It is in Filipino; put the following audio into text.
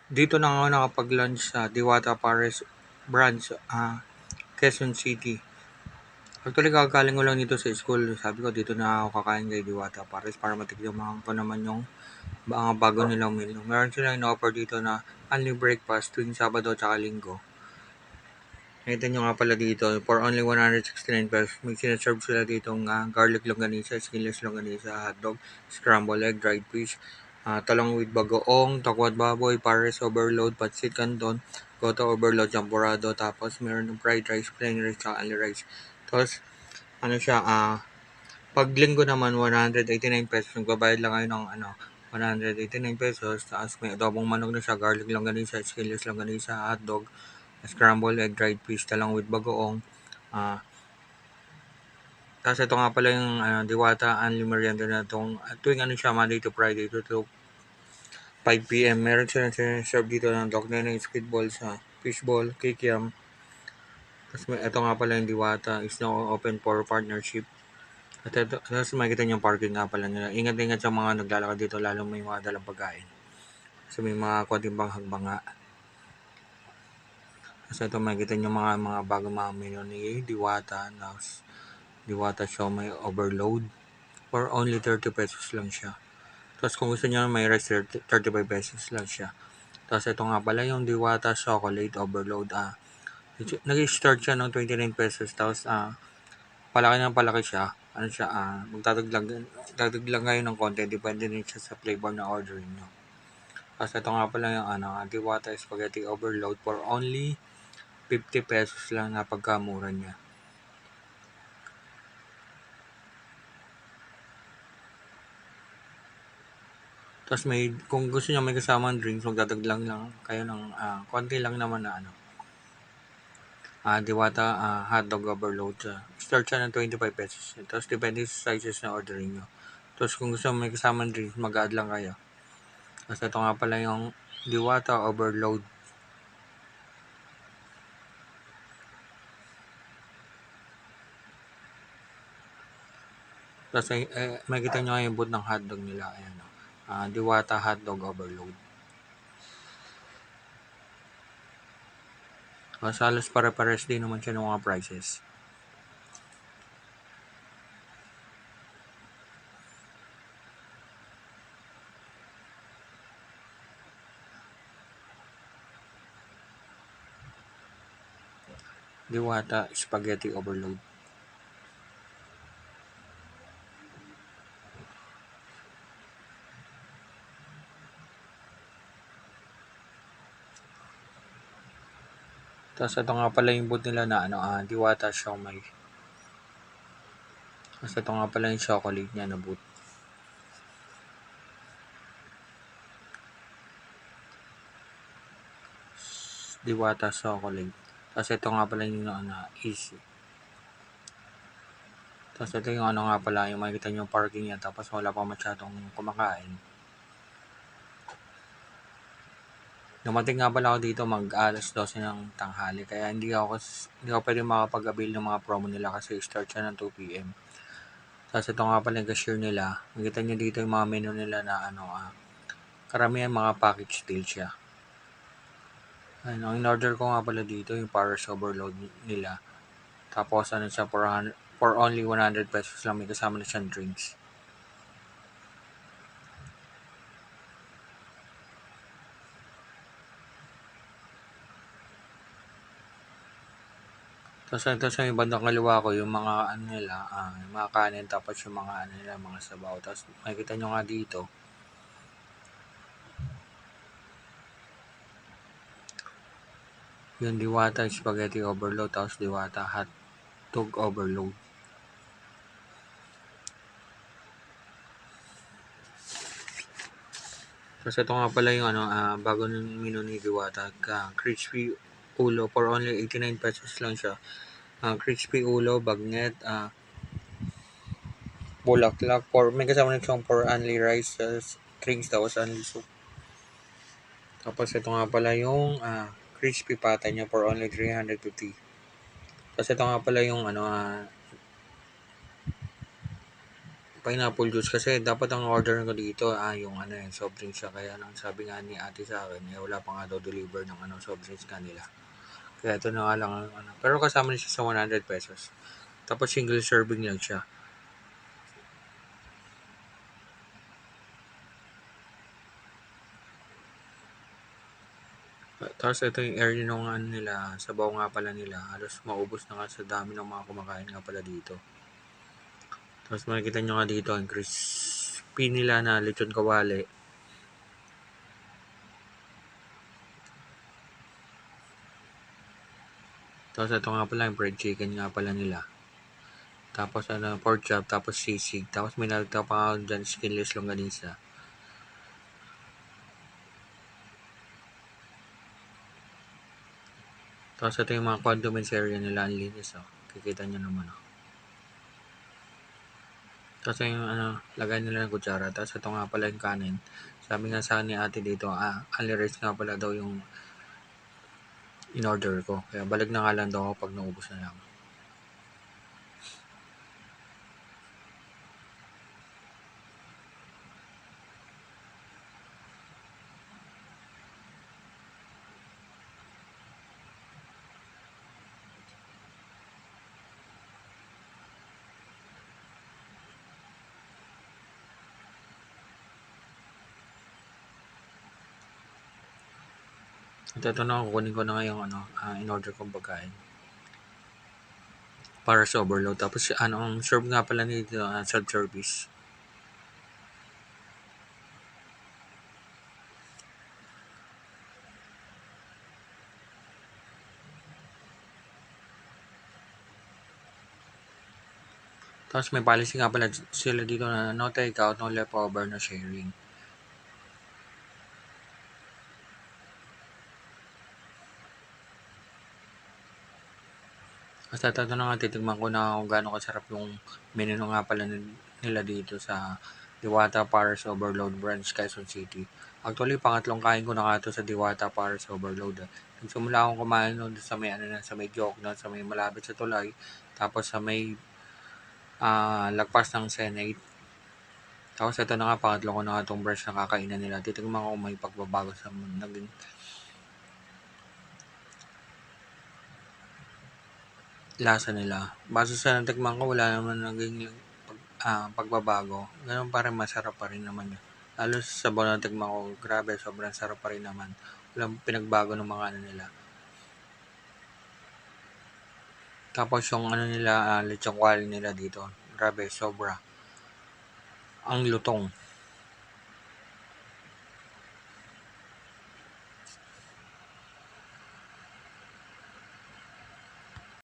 Dito na ako nakapag-lunch sa Diwata Pares branch, Quezon City. Actually, kakagaling ko lang dito sa school. Sabi ko, dito na ako kakain kay Diwata Pares para matikman ko naman yung mga bago nilang menu. Meron silang in-offer dito na only breakfast tuwing Sabado at Linggo. Nakita nyo nga pala dito, for only 169 pesos, may sinaserve sila dito ng garlic longganisa, skinless longganisa, hotdog, scrambled egg, dried fish, talong with bagoong, takwat baboy, pares overload, pancit canton, goto overload, champurado, tapos meron ng fried rice, plain rice, saka only rice. Tapos, ano siya, pag linggo naman, 189 pesos, nagbabayad lang kayo ng 189 pesos, tapos may adobong manok na siya, garlic longganisa, skinless longganisa, hotdog, scrambled egg, dried fish, talong with bagoong. Tapos ito nga pala yung Diwata Unli Merienda na itong tuwing siya, Monday to Friday, 2 to 5 p.m. Meron silang serve dito ng dog neneng, squid balls, fishball, kikiam. Tapos ito nga pala yung Diwata is now open for partnership. At ito, tapos makikita niyo yung parking nga pala nila. Ingat-ingat sa mga naglalakad dito, lalo may mga dalang pagkain. Kasi may mga konting banghag-banga. Tapos ito makikita niyo mga bagong mga menu ni Diwata. Tapos Diwata Siomai Overload. For only 30 pesos lang siya. Tapos kung gusto niyo may rice, 35 pesos lang siya. Tapos ito nga pala yung Diwata Chocolate Overload. Nag-start siya ng 29 pesos. Tapos palaki ng palaki siya. Ano siya, magdadagdag lang kayo ng konti. Depende din siya sa flavor na ordering nyo. Tapos ito nga pala yung Diwata Spaghetti Overload for only 50 pesos lang na pagkamura niya. Tapos kung gusto niyo may kasamang drinks, magdadagdag lang kayo ng konti lang naman na Diwata hotdog overload siya. Start siya ng 25 pesos. Tapos depende sa sizes na ordering nyo. Tapos kung gusto may kasamang drinks, mag-add lang kayo. Tapos ito nga pala yung Diwata overload. Tapos makikita nyo nga yung boot ng hotdog nila. Ayan, Diwata hotdog overload. Mas halos pare-pares din naman siya ng mga prices. Diwata spaghetti overload. Tapos ito nga pala yung boot nila na Diwata Siomai. Tapos ito nga pala yung chocolate niya na boot. Diwata chocolate. Tapos ito nga pala yung easy. Tapos ito yung nga pala, yung makikita nyo yung parking niya, tapos wala pa masyadong kumakain. Dumating nga pala ako dito alas 12 ng tanghali, kaya hindi ako pwede makapag-avail ng mga promo nila kasi start siya ng 2 p.m. Tapos ito nga pala yung cashier nila, makikita nyo dito yung mga menu nila na karamihan mga package deal siya. In order ko nga pala dito yung Paris Overload nila. Tapos siya for only 100 pesos lang, may kasama na siyang drinks. Tapos ito sa yung bandang kaliwa ko, yung mga nila, yung mga kanin, tapos yung mga nila, mga sabaw. Tapos makikita nyo nga dito, yung Diwata Spaghetti Overload, tapos Diwata Hotdog Overload. Tapos ito nga pala yung bago ng menu ni Diwata, crispy ulo for only 89 pesos lang siya. Crispy ulo, bagnet, bulaklak, may kasama na siyang for only rice, drinks, tapos only soup. Tapos ito nga pala yung crispy pata niya for only 350. Tapos ito nga pala yung pineapple juice kasi dapat ang order ko dito yung soft drinks siya. Kaya lang sabi nga ni ate sa akin, wala pa nga daw deliver ng soft drinks kanila. Kaya ito na nga lang ang Pero kasama niya siya sa 100 pesos. Tapos single serving lang siya. Tapos ito yung area nung nila, sabaw nga pala nila. Halos maubos na nga sa dami ng mga kumakain nga pala dito. Tapos makikita nyo nga dito, ang crispy nila na lechon kawali. Tapos ito nga pala, yung fried chicken nga pala nila. Tapos pork chop, tapos sisig. Tapos may nalagta pa nga dyan, skinless longganisa. Tapos ito yung mga condiments area nila, ang linis Kikita nyo naman Tapos yung lagay nila ng kutsara. Tapos ito nga pala yung kanin. Sabi nga sa ni ate dito, only rice nga pala daw yung in-order ko. Kaya balik na nga lang daw ako pag naubos na lang. At ito na, kukunin ko na nga yung in-order kong pagkain. Para sa overload. Tapos ang serve nga pala nito, self-service. Tapos may policy nga pala sila dito na no take out, no leftover, no sharing. Basta ito na nga, titigman ko na kung gaano kasarap yung menu nga pala nila dito sa Diwata Paris Overload Branch, Quezon City. Actually, pangatlong kain ko na nga ito sa Diwata Paris Overload. Nagsimula akong kumain noon sa may, sa may joke na, sa may malapit sa tulay. Tapos sa may lagpas ng Senate. Tapos ito na nga, pangatlo ko na nga itong branch na kakainan nila. Titigman ko kung may pagbabago sa naging lasa nila. Base sa natikman ko, wala naman naging pagbabago. Ganun pa rin, masarap pa rin naman yun. Lalo sa sabaw na natikman ko, grabe, sobrang sarap pa rin naman. Walang pinagbago ng mga nila. Tapos yung nila, lechong kwali nila dito, grabe, sobra. Ang lutong.